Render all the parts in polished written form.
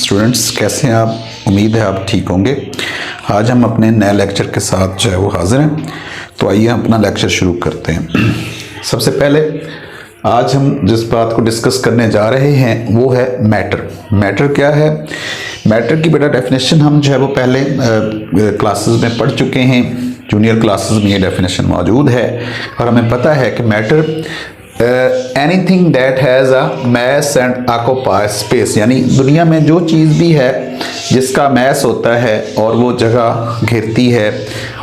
Students, कैसे हैं आप? उम्मीद है आप ठीक होंगे। आज हम अपने नए लेक्चर के साथ जो है वो हाजिर हैं। तो आइए हम अपना लेक्चर शुरू करते हैं। सबसे पहले आज हम जिस बात को डिस्कस करने जा रहे हैं वो है मैटर। मैटर क्या है? मैटर की बेटा डेफिनेशन हम जो है वो पहले क्लासेस में पढ़ चुके हैं। जूनियर क्लासेस में ये डेफिनेशन मौजूद है और हमें पता है कि matter anything that has a mass and occupy space, यानी दुनिया में जो चीज़ भी है जिसका मैस होता है और वो जगह घेरती है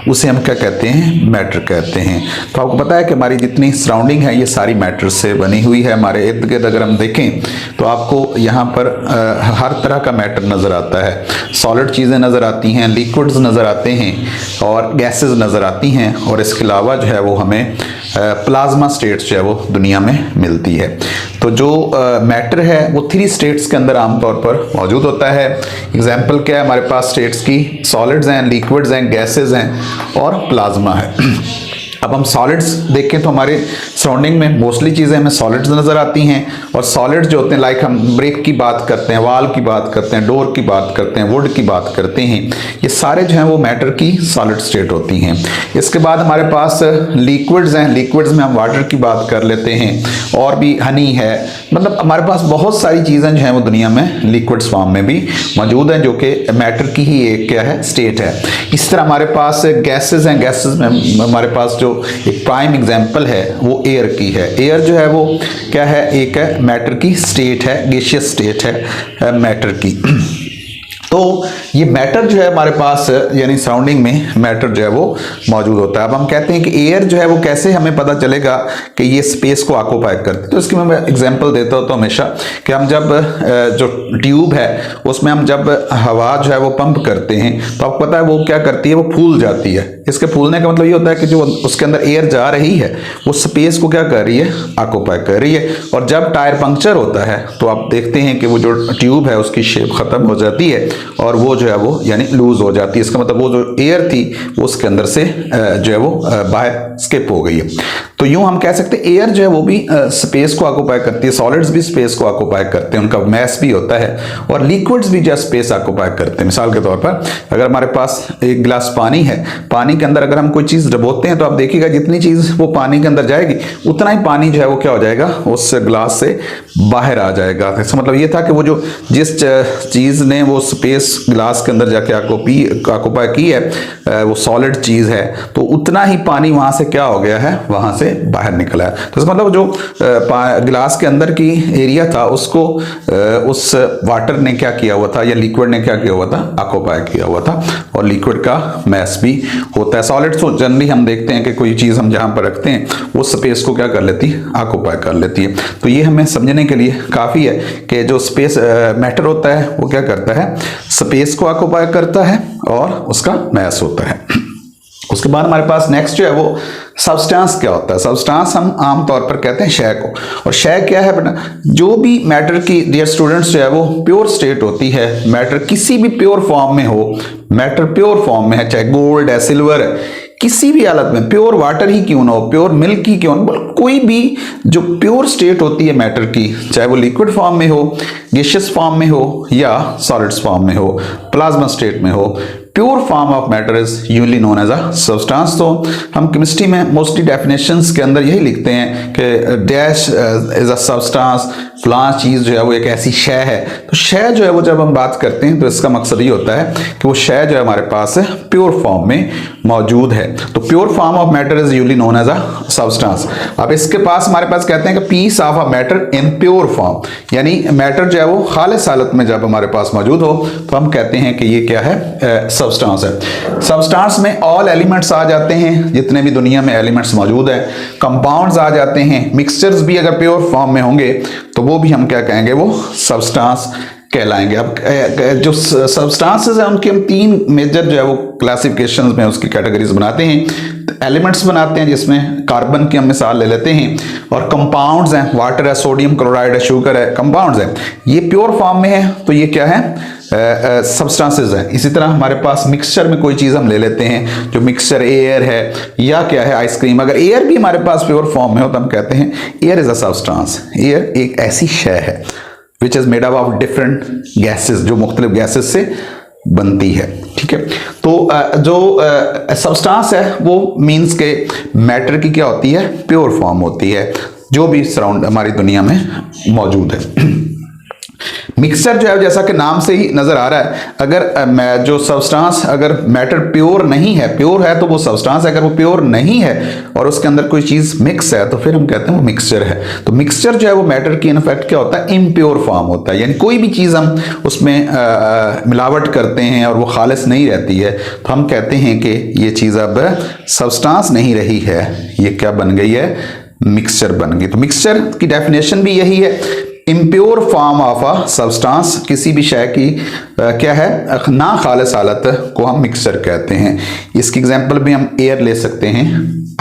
उसे हम क्या कहते हैं? मैटर कहते हैं। तो आपको पता है कि हमारी जितनी सराउंडिंग है ये सारी मैटर से बनी हुई है। हमारे इर्द गिर्द अगर हम देखें तो आपको यहाँ पर हर तरह का मैटर नज़र आता है। सॉलिड चीज़ें नज़र आती हैं, लिक्विड्स नज़र आते हैं और गैसेस नज़र आती हैं, और इसके अलावा जो है वो हमें प्लाज्मा स्टेट्स जो है वो दुनिया में मिलती है। तो जो मैटर है वो 3 स्टेट्स के अंदर आमतौर पर मौजूद होता है। एग्जाम्पल क्या है हमारे पास स्टेट्स की? सॉलिड्स हैं, लिक्विड्स हैं, गैसेस हैं और प्लाज्मा है। अब हम सॉलिड्स देखें तो हमारे सराउंडिंग में मोस्टली चीज़ें हमें सॉलिड्स नज़र आती हैं, और सॉलिड्स जो होते हैं लाइक हम ब्रेक की बात करते हैं, वाल की बात करते हैं, डोर की बात करते हैं, वुड की बात करते हैं, ये सारे जो हैं वो मैटर की सॉलिड स्टेट होती हैं। इसके बाद हमारे पास लिक्विड्स हैं। लिक्विड्स में हम वाटर की बात कर लेते हैं, और भी हनी है। मतलब हमारे पास बहुत सारी चीज़ें जो हैं वो दुनिया में लिक्विड्स फॉर्म में भी मौजूद हैं, जो कि मैटर की ही एक क्या है? स्टेट है। इस तरह हमारे पास गैसेस हैं। गैसेस में हमारे पास जो एक प्राइम एग्जांपल है वो एयर की है। एयर जो है वो क्या है? एक है मैटर की स्टेट है, गैसियस स्टेट है मैटर की। तो ये मैटर जो है हमारे पास यानी सराउंडिंग में मैटर जो है वो मौजूद होता है। अब हम कहते हैं कि एयर जो है वो कैसे हमें पता चलेगा कि ये स्पेस को ऑक्यूपाई करती है? तो इसकी मैं एग्जांपल देता हूँ तो हमेशा कि हम जब जो ट्यूब है उसमें हम जब हवा जो है वो पंप करते हैं तो आपको पता है वो क्या करती है? वो फूल जाती है। इसके फूलने का मतलब ये होता है कि जो उसके अंदर एयर जा रही है वो स्पेस को क्या कर रही है? ऑक्यूपाई कर रही है। और जब टायर पंक्चर होता है तो आप देखते हैं कि वो जो ट्यूब है उसकी शेप खत्म हो जाती है और वो जो है वो यानी लूज हो जाती है। इसका मतलब वो जो एयर थी वो उसके अंदर से जो है वो बाहर स्किप हो गई है। तो यूं हम कह सकते हैं एयर जो है वो भी स्पेस को ऑक्यूपाई करती है, सॉलिड्स भी स्पेस को ऑक्यूपाई करते हैं, उनका मैस भी होता है, और लिक्विड्स भी जो स्पेस ऑक्यूपाई करते हैं। मिसाल के तौर पर अगर हमारे पास एक गिलास पानी है, पानी के अंदर अगर हम कोई चीज़ डुबोते हैं तो आप देखिएगा जितनी चीज़ वो पानी के अंदर जाएगी उतना ही पानी जो है वो क्या हो जाएगा? उस गिलास से बाहर आ जाएगा। इसका मतलब ये था कि वो जो जिस चीज़ ने वो स्पेस गिलास के अंदर जाके ऑक्यूपाई की है वो सॉलिड चीज़ है, तो उतना ही पानी वहाँ से क्या हो गया है? वहाँ से बाहर निकला है। तो इसका मतलब जो गिलास के अंदर की एरिया था उसको उस वाटर ने क्या किया हुआ था या लिक्विड ने क्या किया हुआ था? ऑक्यूपाई किया हुआ था। और लिक्विड का मैस भी होता है। सॉलिड्स तो जनरली हम देखते हैं कि कोई चीज़ हम जहाँ पर रखते हैं वो स्पेस को क्या कर लेती है? ऑक्यूपाई कर लेती है। तो ये हमें समझने के लिए काफ़ी है कि जो स्पेस मैटर होता है वो क्या करता है? स्पेस को ऑक्यूपाई करता है और उसका मैस होता है। उसके बाद हमारे पास नेक्स्ट जो है वो सब्सटेंस क्या होता है? सब्सटेंस हम आमतौर पर कहते हैं शय को। और शय क्या है बेटा? जो भी मैटर की डियर स्टूडेंट्स जो है वो प्योर स्टेट होती है। मैटर किसी भी प्योर फॉर्म में हो, मैटर प्योर फॉर्म में है, चाहे गोल्ड है, सिल्वर है, किसी भी हालत में, प्योर वाटर ही क्यों ना हो, प्योर मिल्क ही क्यों ना, कोई भी जो प्योर स्टेट होती है मैटर की, चाहे वो लिक्विड फॉर्म में हो, गैसियस फॉर्म में हो या सॉलिड्स फॉर्म में हो, प्लाज्मा स्टेट में हो, pure form of matter is usually known as a substance. तो हम केमिस्ट्री में मोस्टली डेफिनेशंस के अंदर यही लिखते हैं कि डैश इज अ सब्सटेंस, फलां चीज़ जो है वो एक ऐसी शय है। तो शय जो है वो जब हम बात करते हैं तो इसका मकसद ये होता है कि वो शय जो है हमारे पास प्योर फॉर्म में मौजूद है। तो pure form of matter is usually known as a substance. अब इसके पास हमारे पास कहते हैं कि piece of a matter in pure form, यानी मैटर जो है वो खालिस हालत में जब हमारे पास मौजूद हो तो हम कहते हैं कि ये क्या है? सब्सटेंस है। सब्सटेंस में ऑल एलिमेंट्स आ जाते हैं, जितने भी दुनिया में एलिमेंट्स मौजूद हैं। कंपाउंड्स आ जाते हैं। मिक्सचर्स भी अगर प्योर फॉर्म में होंगे तो वो भी हम क्या कहेंगे? वो सब्सटेंस कहलाएंगे। अब जो सब्सटेंसेस हैं उनके हम 3 मेजर जो है वो क्लासिफिकेशन में उसकी कैटेगरीज बनाते हैं। एलिमेंट्स बनाते हैं जिसमें कार्बन की हम मिसाल ले लेते हैं, और कंपाउंड्स हैं, वाटर है, सोडियम क्लोराइड है, शुगर है, कंपाउंड्स हैं। ये प्योर फॉर्म में है तो ये क्या है? सब्सटेंसेस हैं। इसी तरह हमारे पास मिक्सचर में कोई चीज़ हम ले लेते हैं, जो मिक्सचर एयर है या क्या है? आइसक्रीम। अगर एयर भी हमारे पास प्योर फॉर्म में हो तो हम कहते हैं air is a substance. Air एक ऐसी शय है which is made up of different gases, जो मुख्तलिफ गैसेस से बनती है। ठीक है, तो जो सब्सटेंस है वो मीन्स के मैटर की क्या होती है, प्योर फॉर्म होती है, जो भी सराउंड हमारी दुनिया में मौजूद है। मिक्सचर जो है जैसा कि नाम से ही नजर आ रहा है, अगर जो सब्सटेंस अगर मैटर प्योर नहीं है, प्योर है तो वो सब्सटेंस है, अगर वो प्योर नहीं है और उसके अंदर कोई चीज मिक्स है तो फिर हम कहते हैं वो मिक्सचर है। तो मिक्सचर जो है वो मैटर की इनफैक्ट क्या होता है, इम्प्योर फॉर्म होता है, यानी कोई भी चीज हम उसमें मिलावट करते हैं और वो खालिस नहीं रहती है तो हम कहते हैं कि ये चीज अब सब्सटेंस नहीं रही है, ये क्या बन गई है, मिक्सचर बन गई। तो मिक्सचर की डेफिनेशन भी यही है, impure form of a substance, किसी भी शय की क्या है, ना खालिस हालत को हम मिक्सचर कहते हैं। इसकी एग्जांपल भी हम एयर ले सकते हैं,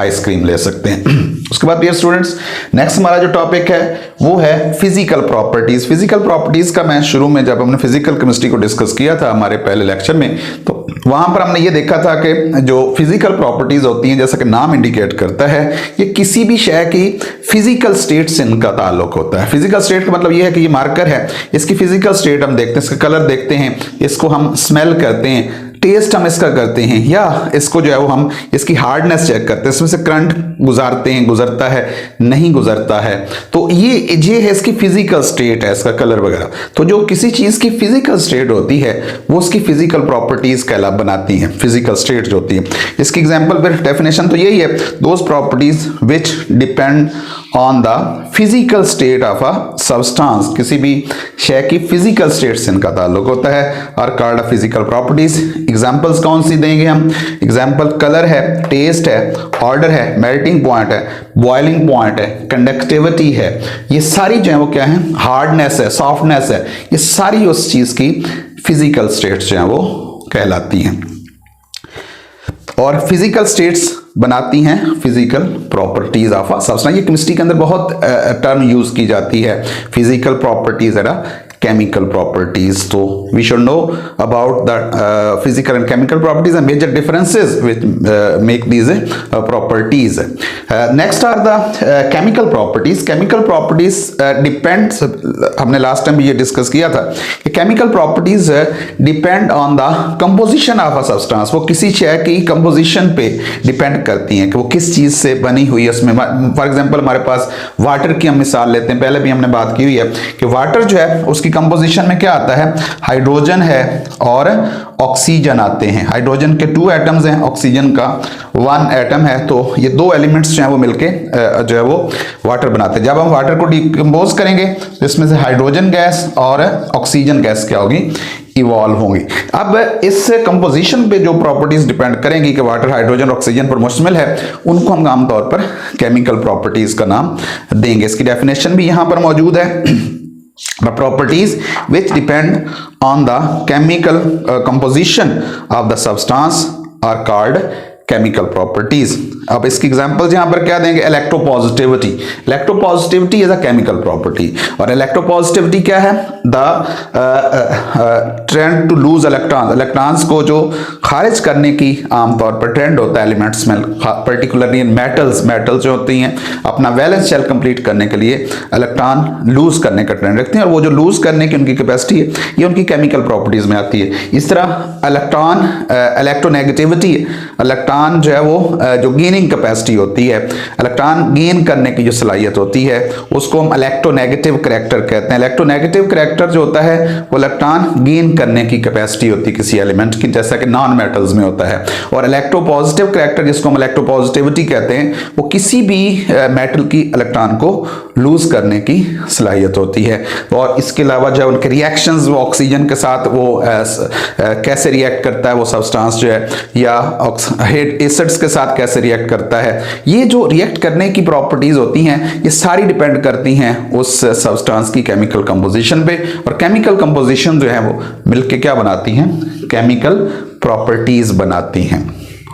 आइसक्रीम ले सकते हैं। उसके बाद डियर स्टूडेंट्स, नेक्स्ट हमारा जो टॉपिक है वो है फिजिकल प्रॉपर्टीज। फिजिकल प्रॉपर्टीज का मैं शुरू में जब हमने फिजिकल केमिस्ट्री को डिस्कस किया था हमारे पहले लेक्चर में, तो वहां पर हमने ये देखा था कि जो फिजिकल प्रॉपर्टीज होती हैं, जैसा कि नाम इंडिकेट करता है, ये किसी भी शय की फिजिकल स्टेट से इनका ताल्लुक होता है। फिजिकल स्टेट का मतलब ये है कि ये मार्कर है, इसकी फिजिकल स्टेट हम देखते हैं, इसका कलर देखते हैं, इसको हम स्मेल करते हैं, टेस्ट हम इसका करते हैं, या इसको जो है वो हम इसकी हार्डनेस चेक करते हैं, इसमें से करंट गुजारते हैं, गुजरता है नहीं गुजरता है, तो ये है इसकी फिजिकल स्टेट है, इसका कलर वगैरह। तो जो किसी चीज की फिजिकल स्टेट होती है वो उसकी फिजिकल प्रॉपर्टीज कहला बनाती है, फिजिकल स्टेट जो होती है। इसकी एग्जांपल फिर डेफिनेशन तो यही है, those properties which depend on the physical state of a substance, किसी भी शय की फिजिकल स्टेट से इनका ताल्लुक होता है, are called physical properties. Examples कौन सी देंगे हम, एग्जांपल कलर है, टेस्ट है, ऑर्डर है, मेल्टिंग पॉइंट है, बॉइलिंग पॉइंट है, कंडक्टिविटी है, ये सारी जो है वो क्या है, हार्डनेस है, सॉफ्टनेस है, ये सारी उस चीज की फिजिकल स्टेट्स जो है वो कहलाती हैं, और फिजिकल स्टेट्स बनाती हैं physical properties of a substance. ये केमिस्ट्री के अंदर बहुत टर्म यूज की जाती है, physical properties and chemical properties. So we should know about the physical and chemical properties and major differences which make these properties. Next are the chemical properties. Chemical properties depends, हमने last time भी ये discuss किया था कि chemical properties depend on the composition of a substance. वो किसी शय की composition पे depend करती हैं कि वो किस चीज से बनी हुई है। उसमें फॉर एग्जाम्पल हमारे पास वाटर की हम मिसाल लेते हैं, पहले भी हमने बात की हुई है कि वाटर जो है उसकी कंपोजिशन में क्या आता है, हाइड्रोजन है और ऑक्सीजन आते हैं। हाइड्रोजन के 2 एटम्स हैं, ऑक्सीजन का 1 एटम है, तो ये 2 एलिमेंट्स जो है वो मिलके जो है वो वाटर बनाते हैं। जब हम वाटर को डिकम्पोज करेंगे तो इसमें से हाइड्रोजन गैस और ऑक्सीजन गैस क्या होगी, इवॉल्व होंगी। अब इस कंपोजिशन पे जो प्रॉपर्टीज डिपेंड करेंगी कि वाटर हाइड्रोजन ऑक्सीजन पर मुश्तमिल है, उनको हम आमतौर पर केमिकल प्रॉपर्टीज का नाम देंगे। इसकी डेफिनेशन भी यहां पर मौजूद है, the properties which depend on the chemical composition of the substance are called chemical properties. अब इसकी एग्जांपल्स यहां पर क्या देंगे, electropositivity. Electropositivity is a chemical property, और इलेक्ट्रोपॉजिटिविटी क्या है, the trend to lose electrons, electrons को जो खारिज करने की आमतौर पर ट्रेंड होता है एलिमेंट्स में, पर्टिकुलरली इन मेटल्स, मेटल्स जो होती हैं अपना वैलेंस शेल कंप्लीट करने के लिए इलेक्ट्रॉन लूज करने का ट्रेंड रखते हैं, और वो जो लूज करने की उनकी कैपेसिटी है ये उनकी केमिकल प्रॉपर्टीज में आती है। इस तरह इलेक्ट्रॉन इलेक्ट्रोनेगेटिविटी, इलेक्ट्रॉन जो है वो जो गेनिंग कैपेसिटी होती है, इलेक्ट्रॉन गेन करने की जो सलाहियत होती है उसको हम इलेक्ट्रोनेगेटिव करैक्टर कहते हैं। इलेक्ट्रोनेगेटिव करैक्टर जो होता है वो इलेक्ट्रॉन गेन करने की कैपेसिटी होती है किसी एलिमेंट की, जैसा कि नॉन मेटल्स में होता है। और इलेक्ट्रोपॉजिटिव करैक्टर जिसको हम इलेक्ट्रोपॉजिटिविटी कहते हैं, वो किसी भी मेटल की इलेक्ट्रॉन को लूज करने की सलाहियत होती है। और इसके अलावा जो उनके रिएक्शंस वो ऑक्सीजन के साथ वो कैसे रिएक्ट करता है वो सब्सटेंस जो है, या एसिड्स के साथ कैसे रिएक्ट करता है, ये जो रिएक्ट करने की प्रॉपर्टीज होती हैं ये सारी डिपेंड करती हैं उस सब्सटेंस की केमिकल कंपोजिशन पे, और केमिकल कंपोजिशन जो है वो मिलके क्या बनाती हैं, केमिकल प्रॉपर्टीज बनाती हैं।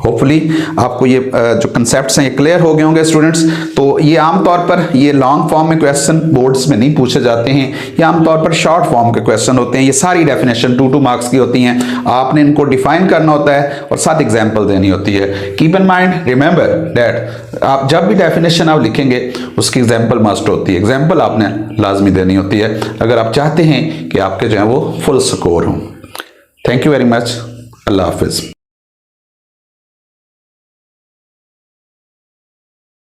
होपफुली आपको ये जो कंसेप्ट्स हैं ये क्लियर हो गए होंगे स्टूडेंट्स। तो ये आमतौर पर ये लॉन्ग फॉर्म में क्वेश्चन बोर्ड्स में नहीं पूछे जाते हैं, ये आमतौर पर शॉर्ट फॉर्म के क्वेश्चन होते हैं। ये सारी डेफिनेशन 2-2 मार्क्स की होती हैं, आपने इनको डिफाइन करना होता है और साथ एग्जाम्पल देनी होती है। Keep in mind, remember that आप जब भी डेफिनेशन आप लिखेंगे उसकी एग्जाम्पल मस्ट होती है, एग्जाम्पल आपने लाजमी देनी होती है अगर आप चाहते हैं कि आपके जो है वो फुल स्कोर हों। थैंक यू वेरी मच, अल्लाह हाफिज़।